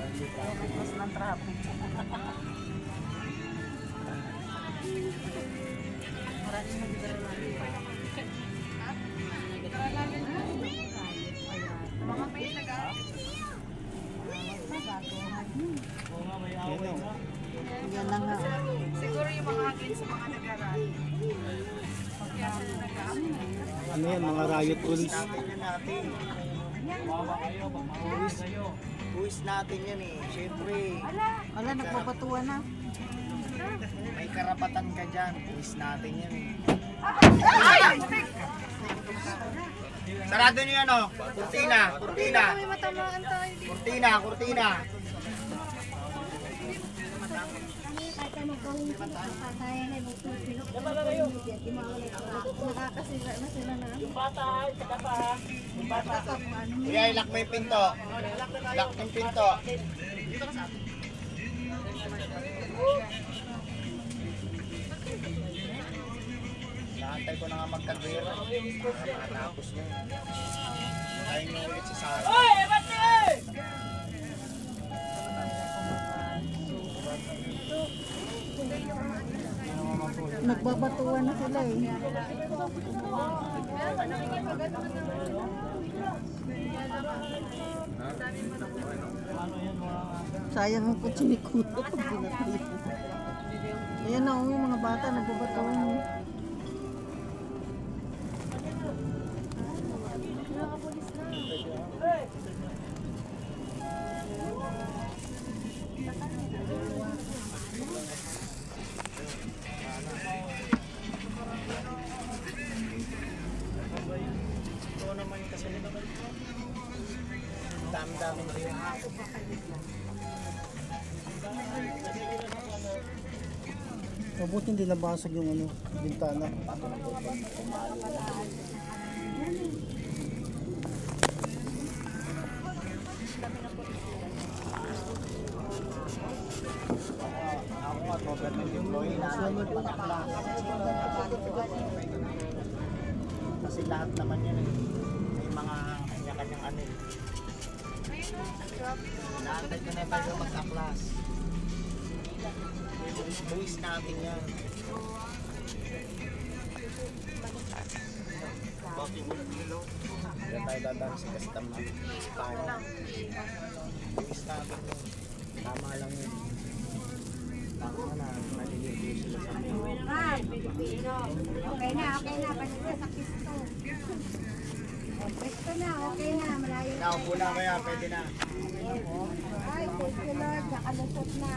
Mas ng traffic. Maraming nagdaralali. Mga may yan na nga. Siguro yung mga hangin sa mga nag-arali. Kaya sila nag-aamin. Ano yan, mga riot rules. Buwis natin yan eh. Siyempre, Wala, nagpapatuwa na. may karapatan ka dyan. Buwis natin yan eh. Sarado nyo yan o. Kurtina, kurtina. May matamaan tayo dito. Kurtina, kurtina. Nakakasira na sila na. Kuya, ilak mo yung pinto. Ilak yung pinto. Naantay ko na nga magkagwera. Para matapos nyo. Tayo nyo ulit si Sarah. Nagbabatuwa na sila eh. Sayang ang kutsi ni Kuya. Ayan na yung mga bata nagbabatuwa na. Ito naman yung kasalita. Dami-dami na rin. Mabuti hindi nabasag yung ano, bintana. Ako nga, government employee na kasi lahat naman yan eh. May mga kanya-kanyang ano eh. Naantay ko na tayo magka-class. Buwis natin yan. Kaya tayo dadaan sa customer. Buwis natin yan. Tama lang yun. Tama na, maliligo sila sa mga. Okay na. Basta sa pisto. Pisto na, okay na. Malayo na. Naupo na kaya, pwede na. Ay, thank you Lord. Nakalusot na.